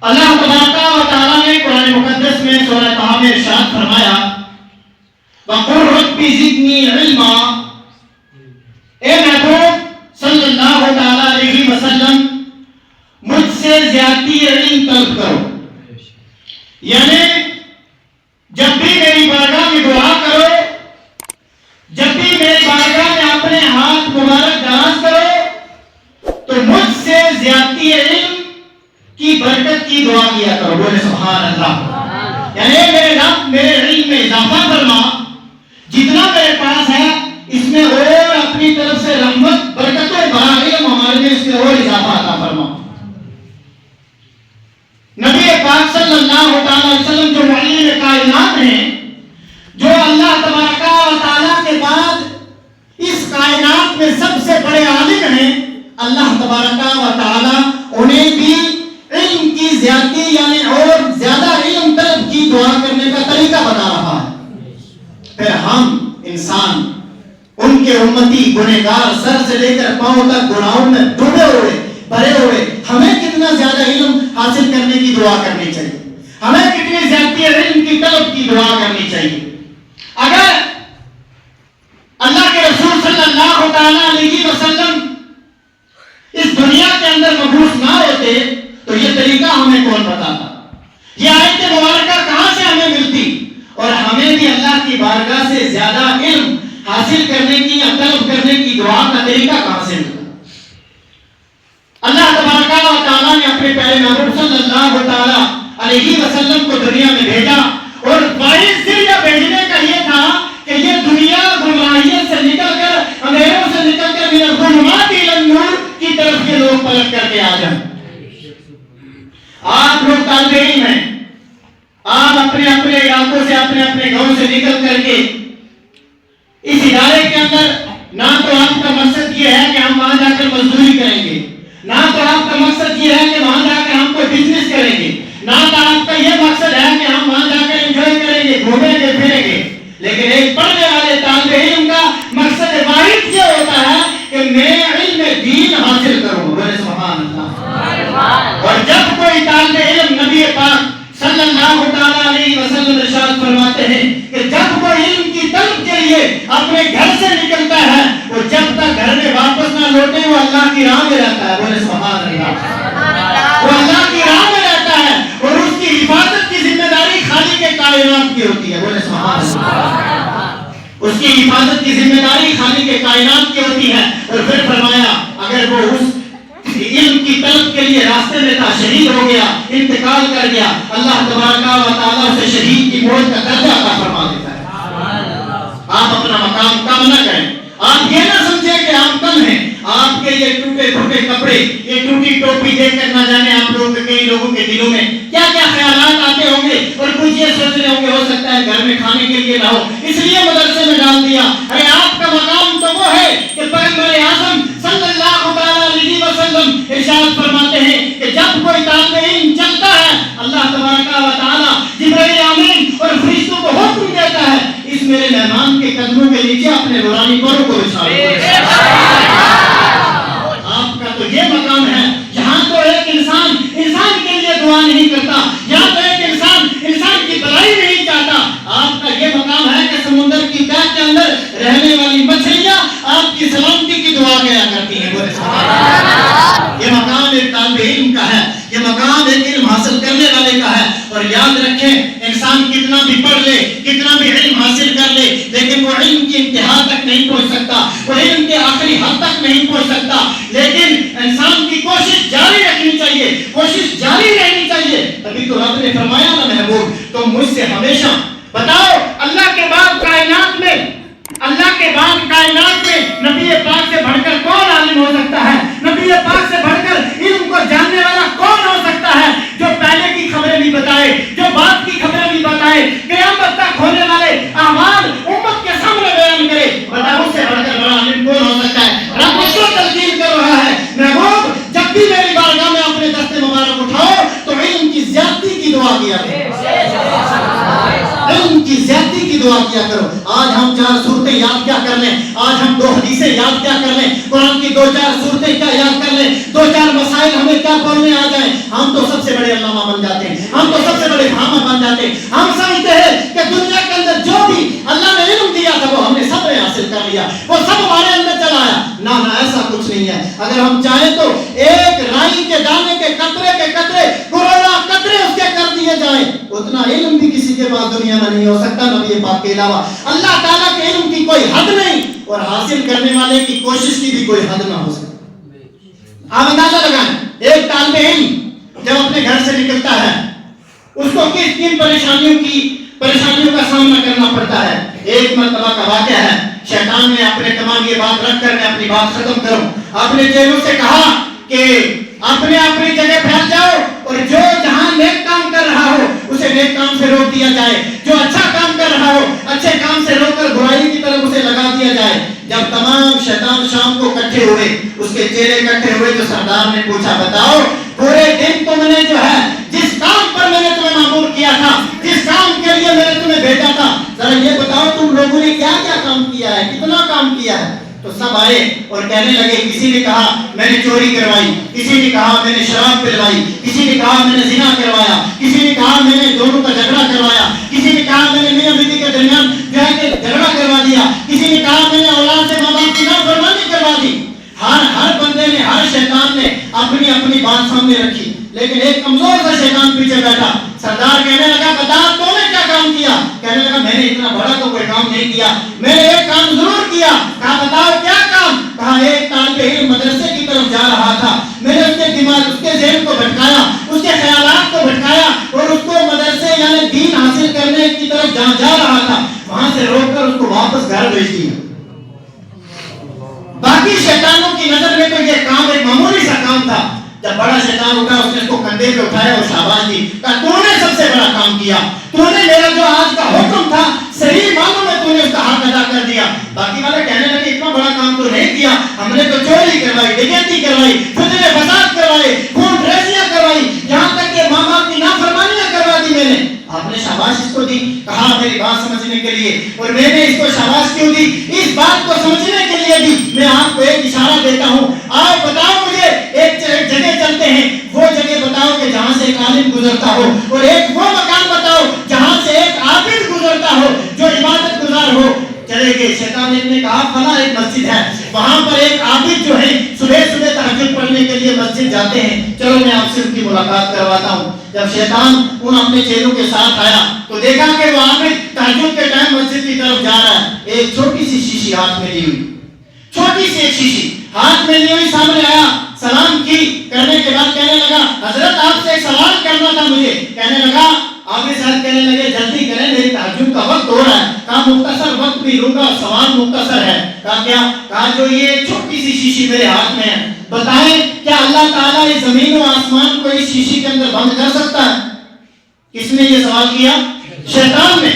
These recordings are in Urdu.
اللہ تبارک و تعالیٰ نے قرآن مقدس میں سورہ طہ میں ارشاد فرمایا وَقُلْ رَبِّ زِدْنِي عِلْمًا، اے محبوب صلی اللہ تعالیٰ علیہ وسلم مجھ سے زیادتی علم طلب کرو، یعنی جب بھی میری بارگاہ میں دعا کرو، جب بھی میری بارگاہ میں اپنے ہاتھ مبارک دراز کرو تو مجھ سے زیادتی علم کی برکت کی دعا کیا کرو. بولے سبحان اللہ. یعنی میرے رب میرے علم میں اضافہ فرما، جتنا میرے پاس ہے اس میں اور اپنی طرف سے رحمت برکت و بڑا علم ہمارے میں اس میں اور اضافہ عطا فرما. نبی پاک صلی اللہ تعالی علیہ وسلم جو معلم کائنات ہیں، جو اللہ تبارک و تعالی کے بعد اس کائنات میں سب سے بڑے عالم ہیں، اللہ تبارک و تعالی انہیں بھی علم کی زیادتی یعنی اور زیادہ علم طلب کی دعا کرنے کا طریقہ بتا رہا ہے. پھر ہم انسان ان کے امتی گنہگار سر سے لے کر پاؤں تک گناہوں میں ڈوبے ہوئے بھرے ہوئے، ہمیں کتنا زیادہ علم حاصل کرنے کی دعا کرنی چاہیے، ہمیں کتنی زیادتی علم کی طلب کی دعا کرنی چاہیے. اگر اللہ کے رسول صلی اللہ تعالی علیہ وسلم اس دنیا کے اندر مبعوث نہ ہوتے تو یہ طریقہ ہمیں کون بتاتا؟ یہ آیت مبارکہ کہاں سے ہمیں ملتی؟ اور ہمیں بھی اللہ کی بارگاہ سے زیادہ علم حاصل کرنے کی یا طلب کرنے کی دعا کا طریقہ کہاں سے ملتا؟ اللہ تبارک و تعالیٰ نے اپنے پیارے محبوب صلی اللہ تعالی علیہ وسلم کو دنیا میں بھیجا، اور باعث ذریعہ بھیجنے کا یہ تھا کہ یہ دنیا گمراہیت سے نکل کر، اندھیروں سے نکل کر من الظلمات الی النور کی طرف کے لوگ پلٹ کر کے آ جائیں. آپ لوگ طالب علم ہیں، آپ اپنے اپنے علاقوں سے اپنے اپنے گاؤں سے نکل کر کے اس ادارے کے اندر نہ تو آپ کا مقصد یہ ہے کہ ہم وہاں جا کر مزدوری کریں گے، نہ تو آپ کا مقصد یہ ہے کہ وہاں جا کر ہم کوئی بزنس کریں گے، نہ تو آپ کا یہ مقصد ہے کہ ہم وہاں جا کر انجوائے کریں گے، گھومیں گے پھریں گے. لیکن ایک پڑھنے والے طالب علم کا مقصد واحد یہ ہوتا ہے کہ میں علم دین حاصل کروں. بولے سبحان اللہ. اور جب کوئی طالب علم، نبی پاک صلی اللہ تعالی علیہ وسلم ارشاد فرماتے ہیں کہ جب کوئی علم کی طلب کے لیے اپنے گھر سے نکلتا ہے وہ جب تک گھر میں واپس نہ لوٹے وہ اللہ کی راہ میں رہتا ہے. بولے سبحان اللہ. وہ اللہ کی راہ میں رہتا ہے اور اس کی حفاظت کی ذمہ داری خالق کے کائنات کی ہوتی ہے. بولے سبحان اللہ. اس کی حفاظت کی ذمہ داری خالق کے کائنات کی ہوتی ہے. اور پھر فرمایا اگر وہ اس علم کی طلب کے لیے راستے میں تھا، شہید ہو گیا، انتقال کر گیا، اللہ تبارک و تعالیٰ اسے شہید کی موت کا درجہ عطا فرما دیتا ہے. آپ اپنا مقام کم نہ کریں، آپ یہ نہ سمجھیں کہ آپ کم ہیں. آپ کے یہ ٹوٹے پھوٹے کپڑے، یہ ٹوٹی ٹوپی دیکھ کر نہ جانے آپ لوگوں کے کئی لوگوں کے دلوں میں کیا کیا خیالات آتے ہوں گے، اور کچھ یہ سوچ رہے ہوں گے ہو سکتا ہے گھر میں کھانے کے لیے نہ ہو اس لیے مدرسے میں ڈال دیا. ارے آپ کا مقام تو وہ ہے کہ پیغمبر اعظم صلی اللہ علیہ وسلم ارشاد فرماتے ہیں کہ جب کوئی طالب علم چلتا ہے اللہ تبارک و تعالی جبرائیل امین اور فرشتوں کو حکم دیتا ہے اس میرے مہمان کے قدموں کے نیچے اپنے نورانی پروں کو بچھاؤ. آپ کا تو یہ مقام ہے جہاں تو ایک انسان کے لیے دعا نہیں کرتا، جہاں تو ایک انسان کی بھلائی نہیں چاہتا. آپ کا یہ مقام ہے کہ سمندر کی تہہ کے اندر رہنے والی مچھلیاں آپ کی سلامتی کی دعا کیا کرتی ہیں. یہ مقام ایک طالب علم کا ہے، یہ مقام ایک علم حاصل کرنے والے کا ہے. اور یاد رکھیں انسان کتنا بھی پڑھ لے، کتنا بھی علم حاصل کر لے، لیکن وہ علم کی انتہا تک نہیں پہنچ سکتا، وہ علم کے آخری حد تک نہیں پہنچ سکتا. لیکن انسان کی کوشش جاری رکھنی چاہیے، کوشش جاری رہنی چاہیے. تبھی تو رب نے فرمایا نا محبوب تم مجھ سے ہمیشہ بتاؤ اللہ کے بعد کائنات میں نبی پاک سے بڑھ کر کون عالم ہو سکتا ہے؟ نبی پاک سے بڑھ کر علم کو جاننے والا کون ہو سکتا ہے جو پہلے کی خبریں بھی بتائے، جو بعد کی خبریں بھی بتائے، قیامت تک ہونے والے اعمال امت کے سامنے بیان کرے؟ بتاؤ اس سے بڑھ کر بڑا عالم کون ہو سکتا ہے؟ رب اس کو تلقین کر رہا ہے محبوب جب بھی میری بارگاہ میں اپنے دست مبارک اٹھاؤ تو علم کی زیادتی کی دعا کیا کرو، علم کی کی زیادتی کی دعا کیا کرو. آج ہم 4 صورتیں یاد کیا کر لیں, آج ہم 2 حدیثیں یاد کیا کر لیں, قرآن کی 2-4 صورتیں کیا یاد کر لیں, 2-4 مسائل ہمیں کیا پڑھنے آ جائیں, ہم تو سب سے بڑے علامہ بن جاتے ہیں, ہم تو سب سے بڑے بھاما بن جاتے ہیں. ہم سمجھتے ہیں کہ دنیا کے اندر جو بھی اللہ نے علم دیا تھا وہ ہم نے سب نے حاصل کر لیا, وہ سب ہمارے اندر چلا آیا. نہ ایسا کچھ نہیں ہے. اگر ہم چاہیں تو ایک رائی کے دانے کے قطرے کروڑا قطرے اس کے کر دیے جائیں, اتنا علم بھی کسی کے پاس دنیا میں نہیں ہو سکتا نبی پاک کے علاوہ. اللہ تعالیٰ کے علم کی کوئی حد نہیں, اور حاصل کرنے والے کی کوشش کی بھی کوئی حد نہ ہو سکتی. آپ اندازہ لگائیں, ایک طالب علم جب اپنے گھر سے نکلتا ہے اس کو کن پریشانیوں کا سامنا کرنا پڑتا ہے. ایک مرتبہ کا واقعہ ہے, شیطان نے اپنے تمام یہ بات رکھ کر میں اپنی بات ختم کروں, اپنے چیلوں سے کہا کہ اپنی جگہ پھیل جاؤ اور جو جہاں نیک کام کر رہا ہو اسے نیک کام سے روک دیا جائے, جو اچھا کام کر رہا ہو اچھے کام سے روک کر برائی کی طرف اسے لگا دیا جائے. جب تمام شیطان شام کو اکٹھے ہوئے, اس کے چیلے اکٹھے ہوئے, تو سردار نے پوچھا بتاؤ پورے دن تم نے جو ہے جس کام پر میں نے تمہیں مامور کیا تھا, جس کام کے لیے میں نے تمہیں بھیجا تھا, ذرا یہ بتاؤ تم لوگوں نے کیا کیا کام کیا ہے, کتنا کام کیا ہے. تو سب آئے اور کہنے لگے, کسی نے کہا میں نے چوری کروائی, کسی نے کہا میں نے شراب پلوائی, کسی نے کہا میں نے زنا کروایا, کسی نے کہا میں نے دونوں کا جھگڑا کروایا, کسی نے کہا میں نے میاں بیوی کے درمیان جو ہے کہ جھگڑا کروا دیا, کسی نے کہا میں نے اولاد سے ماں باپ کی نافرمانی کروا دی. ہر بندے نے, ہر شیطان نے اپنی بات سامنے رکھی, لیکن ایک کمزور سا شیطان پیچھے بیٹھا. سردار کہنے لگا بتا تو نے کیا کام کیا. کہنے لگا میں نے اتنا بڑا تو کوئی کام نہیں کیا, میں نے ایک کام ضرور کیا. کہا بتاؤ کیا کام. کہا ایک طالب علم مدرسے کی طرف جا رہا تھا, میں نے اس کے دماغ, اس کے ذہن کو بھٹکایا, اس کے خیالات کو بھٹکایا اور اس کو مدرسے یعنی دین حاصل کرنے کی طرف جہاں جا رہا تھا وہاں سے روک کر اس کو واپس گھر بھیج دیا. باقی شیطانوں کی نظر میں تو یہ کام ایک معمولی سا کام تھا. جب بڑا شیطان اٹھا اس نے اس کو کندھے پہ اٹھایا اور شاباش دی, کہا تو نے سب سے بڑا کام کیا, تو نے میرا جو آج کا حکم تھا صحیح معنوں میں تو نے اس کا حق ادا کر دیا. باقی والے کہنے لگے اتنا بڑا کام تو نہیں کیا, ہم نے تو چوری کروائی, ڈکیتی کروائی, فتنے فساد کروائے, خون ریزیاں کروائی, یہاں تک کہ ماں باپ کی نافرمانیاں کروا دی میں نے. آپ نے شاباش اس کو دی. کہا میری بات سمجھنے کے لیے, اور میں نے اس کو شاباش کیوں دی, اس بات کو سمجھنے کے لیے دی. میں آپ کو ایک اشارہ دیتا ہوں, آپ بتاؤ مجھے ایک جگہ چلتے ہیں, وہ جگہ بتاؤ کہ جہاں سے ایک عالم گزرتا ہو, اور ایک وہ مکان بتاؤ جہاں سے ایک عابد گزرتا ہو جو عبادت گزار ہو. چلے گئے. شیطان نے کہا فلاں ایک مسجد ہے, وہاں پر ایک عابد جو ہے صبح تہجد پڑھنے کے لیے مسجد جاتے ہیں, چلو میں آپ سے ان کی ملاقات کرواتا ہوں. جب شیطان ان اپنے چیلوں کے ساتھ آیا تو دیکھا کہ وہ عابد تہجد کے ٹائم مسجد کی طرف جا رہا ہے. ایک چھوٹی سی شیشی ہاتھ میں لی ہوئی, چھوٹی سی ایک شیشی ہاتھ میں لی ہوئی, سامنے آیا, سلام کی, کرنے کے بعد کہنے لگا حضرت آپ سے ایک سوال کرنا تھا مجھے. کہنے لگا آگے ساتھ کہنے لگے جلدی کریں میری تہجد کا وقت ہو رہا ہے. کہا مختصر وقت بھی لوں گا, سوال مختصر ہے. کہا کیا. کہا جو یہ چھوٹی سی شیشی میرے ہاتھ میں ہے, بتائیں کیا اللہ تعالیٰ اس زمین و آسمان کو اس شیشی کے اندر بند کر سکتا ہے؟ کس نے یہ سوال کیا؟ شیطان نے.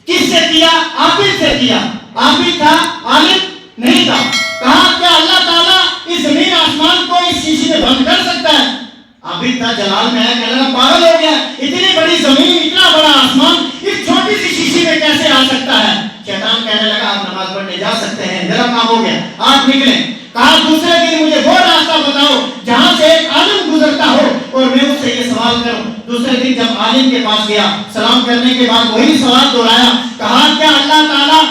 کس سے کیا؟ عابد سے کیا. عابد تھا, عالم نہیں تھا. کہا کیا اللہ تعالیٰ اس زمین آسمان کو اس شیشی میں بند کر سکتا ہے؟ عابد تھا, جلال میں ہے, کہنے لگا پاگل ہو گیا, اتنی بڑی زمین, اتنا بڑا آسمان اس چھوٹی سی شیشی میں کیسے آ سکتا ہے؟ شیطان کہنے لگا آپ نماز پڑھنے جا سکتے ہیں, میرا کام ہو گیا, آپ نکلیں. کہا دوسرے دن مجھے وہ راستہ بتاؤ جہاں سے ایک عالم گزرتا ہو اور میں اس سے یہ سوال کروں. دوسرے دن جب عالم کے پاس گیا, سلام کرنے کے بعد وہی سوال دہرایا. کہا کیا اللہ تعالیٰ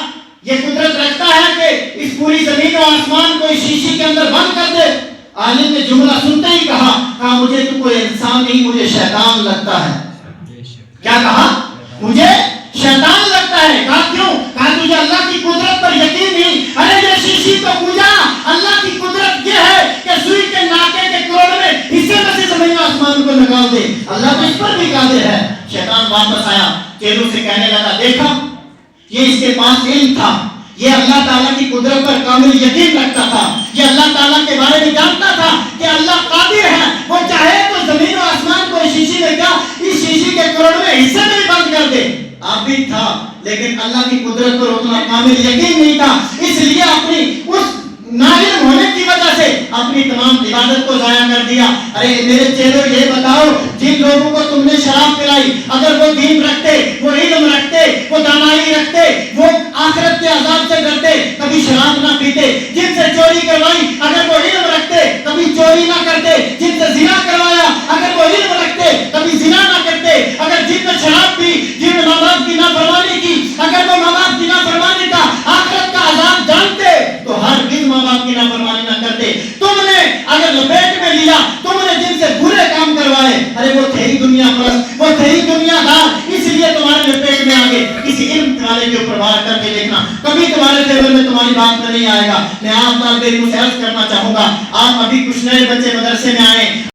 یہ قدرت رکھتا ہے کہ اس پوری زمین و آسمان کو اس شیشی کے اندر بند کر دے؟ عالم نے جملہ سنتے ہی کہا مجھے تو کوئی انسان نہیں, مجھے شیطان لگتا ہے. کیا کہا؟ مجھے شیطان لگتا ہے. کہا کیوں؟ کہا تجھے اللہ کی قدرت پر یقین نہیں. ارے یہ شیشی تو پوجا, اللہ کی قدرت یہ ہے کہ سوئی کے ناکے کے کروڑویں حصے میں سے زمین آسمان کو نکال دے, اللہ تو اس پر بھی قادر ہے. شیطان واپس آیا, چیلوں سے کہنے لگا دیکھا یہ اس کے پاس علم تھا, یہ اللہ تعالیٰ کی قدرت پر کامل یقین رکھتا تھا, یہ اللہ تعالیٰ کے بارے میں جانتا تھا کہ اللہ قادر ہے, وہ چاہے تو زمین و آسمان کو اس شیشی میں کیا اس شیشی کے کروڑویں حصے میں بھی بند کر دے. عابد تھا لیکن اللہ کی قدرت پر اتنا کامل یقین نہیں تھا, اس لیے اپنی اس ناعلم ہونے کی وجہ سے اپنی تمام عبادت کو ضائع کر دیا. ارے میرے چیلوں یہ بتاؤ جن لوگوں کو تم نے شراب پلائی, اگر وہ دین رکھتے, وہ علم رکھتے, وہ دانائی رکھتے وہ آخرت کے عذاب سے ڈرتے کبھی شراب نہ پیتے، جن سے چوری کروائی اگر وہ علم رکھتے کبھی چوری نہ کرتے، جن سے زنا کروایا اگر وہ علم رکھتے کبھی زنا نہ کرتے، اگر جن نے شراب پی، جن نے ماں باپ کی نافرمانی کی، اگر وہ ماں باپ کی نافرمانی کا آخرت کا عذاب جانتے تو ہرگز ماں باپ کی نافرمانی نہ کرتے۔ تم نے اگر لپیٹ میں لیا، تم نے جن سے برے کام کروائے، ارے وہ تھے ہی دنیا پرست، وہ تھے ہی دنیا دار، اس لیے تمہارے لپیٹ میں آگے۔ کسی علم والے کے اوپر بات کر کے دیکھنا، کبھی تمہارے فیور میں تمہاری بات میں نہیں آئے گا۔ میں آپ طالب علم سے عرض کرنا چاہوں گا، آپ ابھی کچھ نئے بچے مدرسے میں آئے،